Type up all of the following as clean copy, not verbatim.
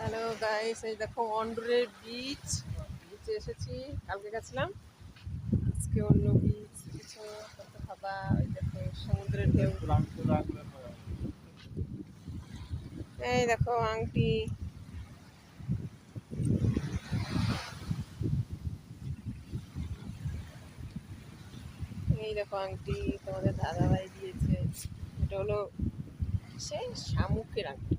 Hello guys, এই দেখো অন্ডুরের বিচে এসেছি। কালকে গেছিলাম, আজকে অন্য বিচ কিছু কত খাবা। ওই দেখো সমুদ্রের ঢেউ, এই দেখো আংটি, এই দেখো আংটি তোমাদের দাদাভাই দিয়েছে। এটা হলো সেই শামুকের আংটি।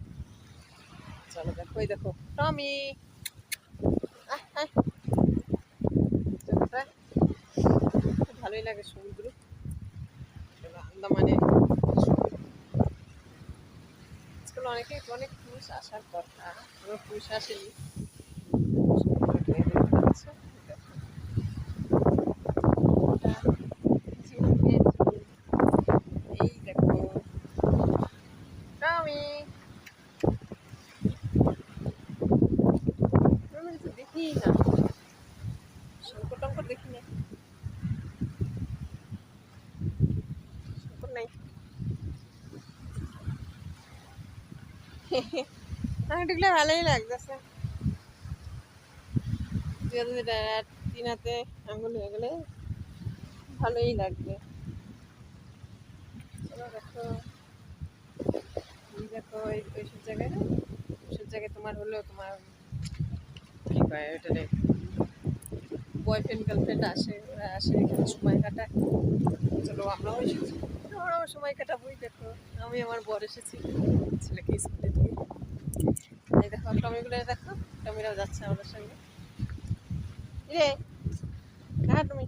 চলো দেখো, এই দেখো টমি, খুব ভালোই লাগে সমুদ্র। আন্দামানে আজকাল অনেক পুরুষ আসার কথা, কোনো পুরুষ আসেনি। এই দেখো টমি, আমি কিছু দেখি না, শঙ্কর টঙ্কর দেখি না, শঙ্কর নাই। আংটিগুলো ভালোই লাগতেছে, তিন হাতে আঙুল হয়ে গেলে ভালোই লাগবে। চলো দেখো, এই দেখো ওইসব জায়গায় না, ওইসব জায়গায় তোমার হলো তোমার কি কয় ওইটারে বয়ফ্রেন্ড গার্লফ্রেন্ড আসে, ওরা আসে এখানে সময় কাটায়। চলো আমরাও এসেছি, আমরাও সময় কাটাবোই। দেখো আমি আমার বর এসেছি ছেলেকে স্কুলে দিয়ে। এই দেখো টমিগুলো দেখো, টমিরাও যাচ্ছে আমাদের সঙ্গে। রে হ্যাঁ তুমি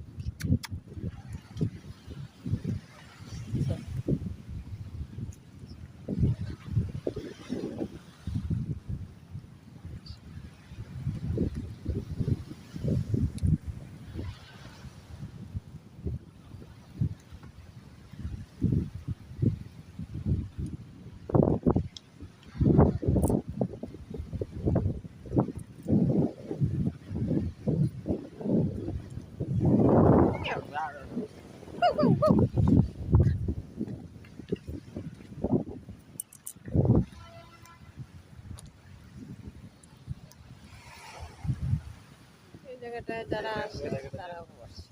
এই জায়গাটায় যারা আসে তারাও বসে।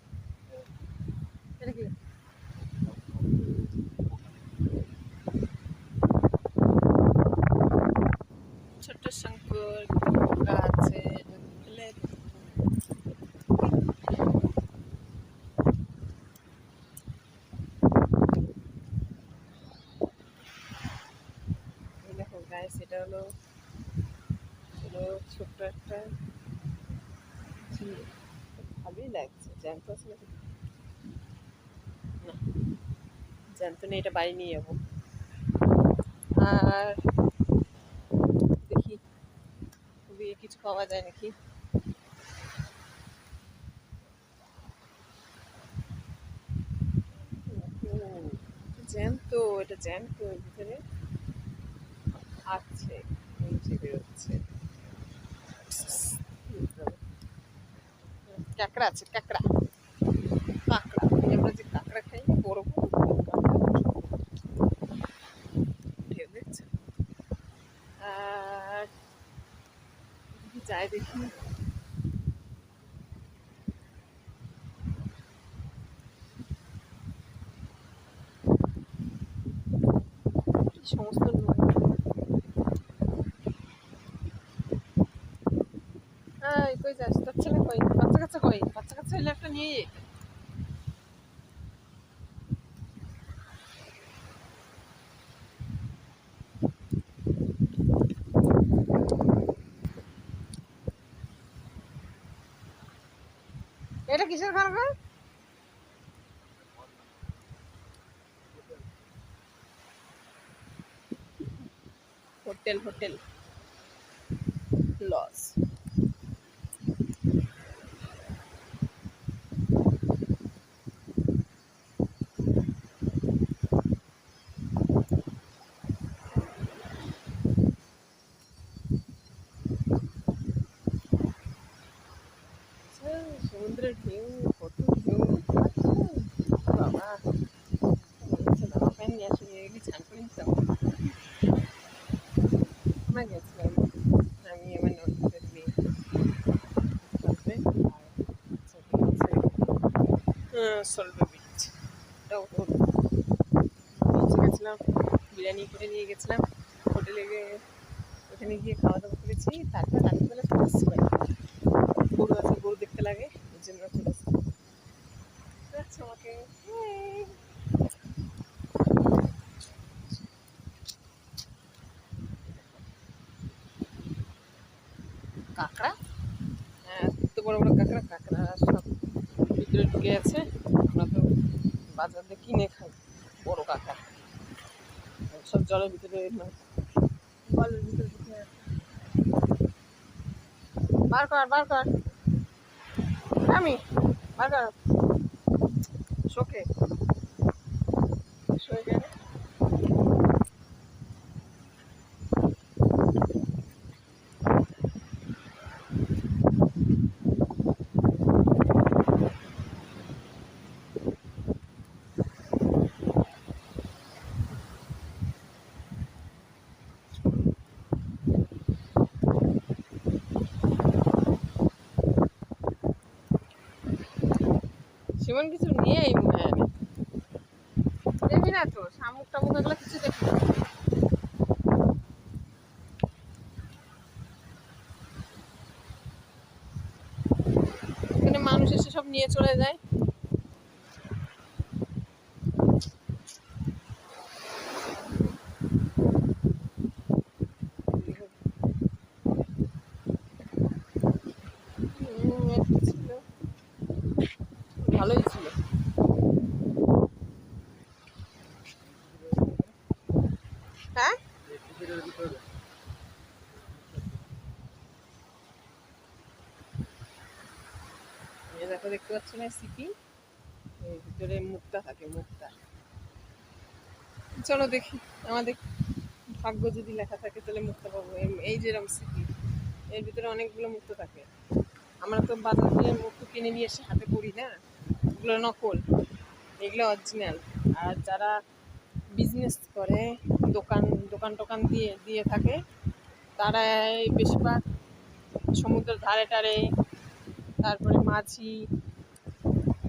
এটা কি ছোট্ট শঙ্কর আছে, দেখো গাইস, এটা হলো ছোট্ট একটা ঝিল। ভালোই লাগছে। জ্যান্ত আছে নাকি না, জ্যান্ত নেই, এটা বাড়ি নিয়ে যাবো। আর দেখি খুবই কিছু পাওয়া যায় নাকি। জ্যান্ত, এটা জ্যান্ত ভিতরে আছে, নিচে বেরোচ্ছে। কাঁকড়া আছে, কাঁকড়া কাঁকড়া আমরা যে কাঁকড়া খাই বড় বড় ঢেউ দেখছে। আর যাই দেখি, সমস্ত কই যাস, তোর ছেলে কই, বাচ্চা কাচ্চা কই, বাচ্চা কাচ্চা হইলে একটা নিয়ে এটা কিসের খাবার? Hotel hotel lodge. সমুদ্রের ঢেউ, কত ঢেউ, বাবা জামা প্যান্ট নিয়ে আসে, এগুলি স্নান করে নিতাম। আমরা গেছিলাম, আমি সলভে বিচ, এটাও তো বিচে গেছিলাম, বিরিয়ানি করে নিয়ে গেছিলাম হোটেলে গিয়ে, ওখানে গিয়ে খাওয়া দাওয়া করেছি। তারপর রাত্রিবেলা চলে আসছি বাড়ি। গরু আছে, গরু দেখতে লাগে, ওই জন্য চলে আসছি। আচ্ছা আমাকে কাঁকড়া, হ্যাঁ এত বড় বড় কাঁকড়া, কাঁকড়া সব ভিতরে ঢুকে আছে। আমরা তো বাজার দিয়ে কিনে খাই বড় কাঁকড়া, সব জলের ভিতরে মানে জলের ভিতরে ঢুকে আছে। বার কর বার কর, আমি বার কর, শোকে শুয়ে গেলে। সেমন কিছু নিয়েই মনে হয় না, দেখবি না তো শামুক টামুক এগুলো কিছু দেখবি না। এখানে মানুষ এসে সব নিয়ে চলে যায়। ছিল, ভালোই ছিল। হ্যাঁ এই দেখো, দেখতে পাচ্ছ না সিপি, এর ভিতরে মুক্তা থাকে, মুক্তা। চলো দেখি, আমাদের ভাগ্য যদি লেখা থাকে তাহলে মুক্তা পাবো। এই যেরকম সিপি, এর ভিতরে অনেকগুলো মুক্ত থাকে। আমরা তো বাজার দিয়ে মুক্ত কিনে নিয়ে এসে হাতে করি না, এগুলো নকল, এগুলো অরিজিনাল। আর যারা বিজনেস করে, দোকান দোকান টোকান দিয়ে দিয়ে থাকে, তারা এই বেশিরভাগ সমুদ্রের ধারে টারে, তারপরে মাঝি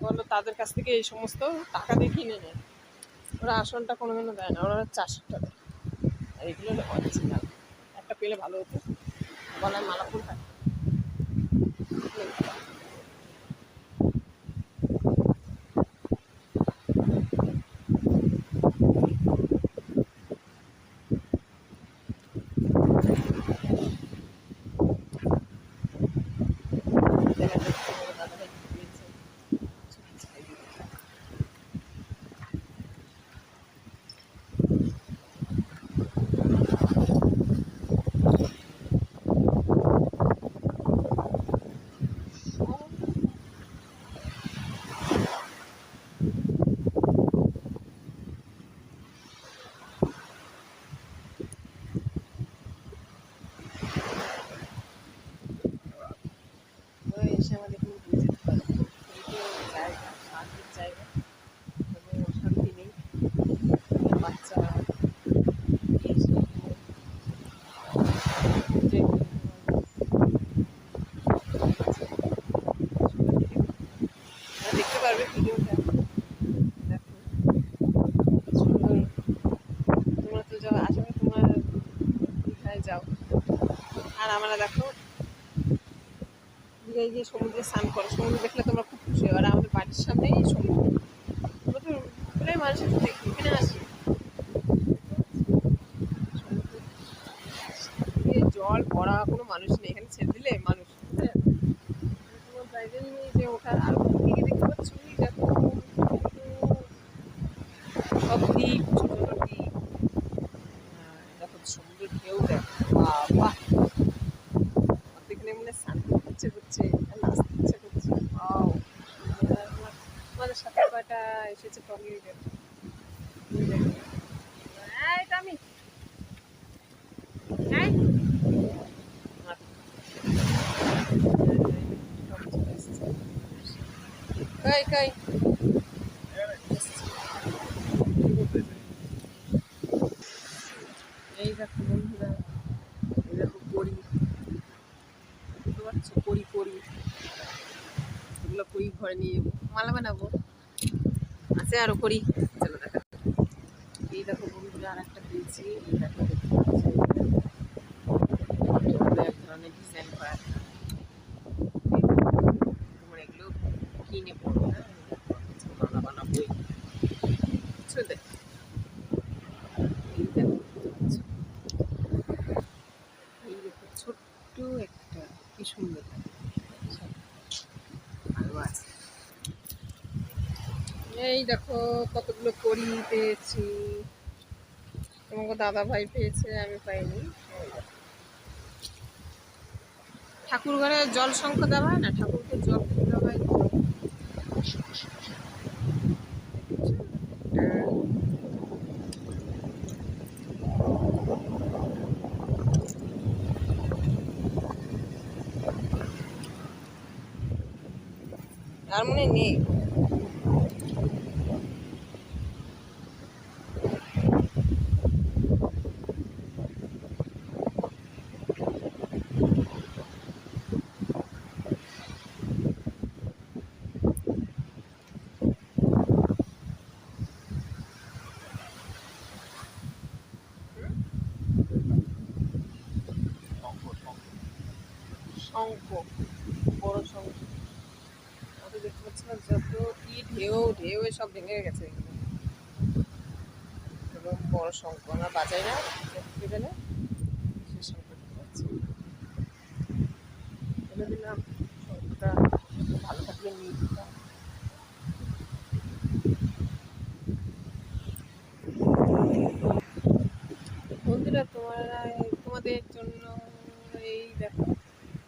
বলো, তাদের কাছ থেকে এই সমস্ত টাকা দিয়ে কিনে নেয়। ওরা আসলটা কোনোদিনও দেয় না, ওরা 400 দেয়। আর এগুলো অরিজিনাল। একটা পেলে ভালো হতো, গলায় মালাপুর থাকে। ওরা এসে আমাদের এখানে ঘুরে যেতে পারে, জায়গা, শান্তির জায়গা, কোনো অশান্তি নেই। বাচ্চা এসে দেখতে পারবে ভিডিওটা। দেখো সুন্দর। তোমরা তো যাও, আসলে তোমার দীঘায় যাও, আর আমরা দেখো দীঘায় গিয়ে সমুদ্রে স্নান করো। সমুদ্র দেখলে তোমরা খুব খুশি হয়। আর আমাদের বাড়ির সামনেই সমুদ্র, আমরা তো প্রায় মানুষের দেখি এখানে আসি। সমুদ্রে জল ভরা, কোনো মানুষ নেই, এখানে ছেড়ে দিলে মানুষ, হ্যাঁ কোনো জায়গায় নেই যে ওঠার। আর দিকে দেখতে পাচ্ছ ওই দেখো সব দ্বীপ, ছোট ছোট দ্বীপ। দেখো সমুদ্রের ঢেউ দেখো, বাবা এখানে মনে স্নান করতে ইচ্ছে করছে আর নাচতে ইচ্ছে করছে। ওয়াও, আমাদের সাথে কয়টা এসেছে টগলি দেখো। এটা আমি কই কই এই দেখো বন্ধুরা, এই দেখো কড়ি, বুঝতে পারছো, কড়ি কড়ি, এগুলো কড়ি ঘরে নিয়ে যাবো, মালা বানাবো। আস্তে আরো করি। চলো দেখা। এই দেখো বন্ধুরা, আর একটা পেয়েছি। এই দেখো, দেখতে পাচ্ছি এক ধরনের ডিজাইন করা। তোমার এগুলো কিনে পড়বে না, বানাবোই। বুঝছো? এই দেখো, এই দেখো ছোট্ট একটা, কি সুন্দর ভালো আছে। এই দেখো কতগুলো করি পেয়েছি। তোমাকে দাদা ভাই পেয়েছে, আমি পাইনি। ঠাকুর ঘরে জল শঙ্খ দেওয়া হয় না, ঠাকুরকে জল খেতে দেওয়া হয়। আর মনে নেই। শঙ্খ, বড় শঙ্খ। আমি দেখতে পাচ্ছি না, যত কি ঢেউ ঢেউ সব ভেঙে গেছে। এবং বড় শঙ্খ আমরা বাজাই না, দেখতে গেলে সে শঙ্খ দেখতে পাচ্ছি। বলে দিলাম শঙ্খটা ভালো থাকলে নিয়ে দিতাম। বন্ধুরা, তোমাদের জন্য এই দেখো,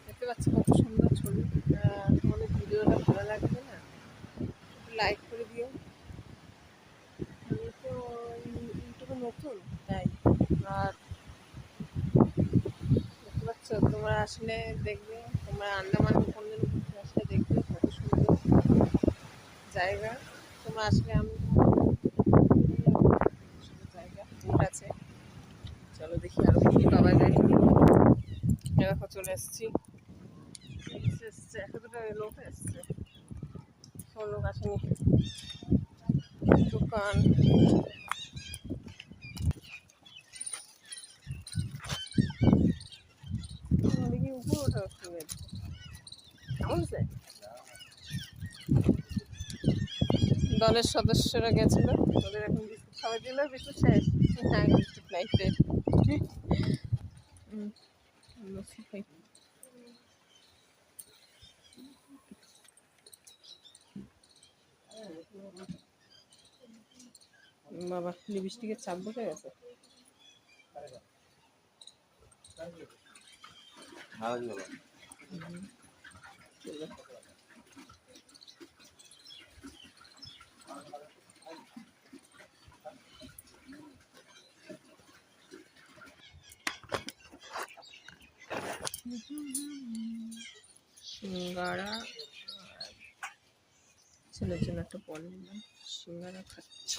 দেখতে পাচ্ছি কত সুন্দর ছবি। তোমাদের ভিডিওটা ভালো লাগবে না, লাইক করে দিও। আমি তো ইউটিউবে নতুন, তাই। আর দেখতে পাচ্ছ, তোমরা আসলে দেখবে, তোমরা আন্দামান কোনদিন ঘুরতে আসলে দেখবে কত সুন্দর জায়গা। তোমরা আসলে আমি সুন্দর জায়গা বোট আছে। চলো দেখি আরো কি পাওয়া যায়। দেখো চলে এসছি, এসছে দুটো লোক এসছে, সব লোক আসেনি। দোকান, দেখি উপর ওঠা অসুবিধা কেমন আছে। দলের সদস্যরা গেছিল, ওদের এখন বিস্কুট খাওয়া দিল, বিস্কুট শেষ। হ্যাঁ, বিস্কুট নাই, শেষ। বাবা, লিপস্টিকের চাপ বসে গেছে। সিঙ্গারা, ছেলের জন্য একটা পনির, সিঙ্গারা খাচ্ছি।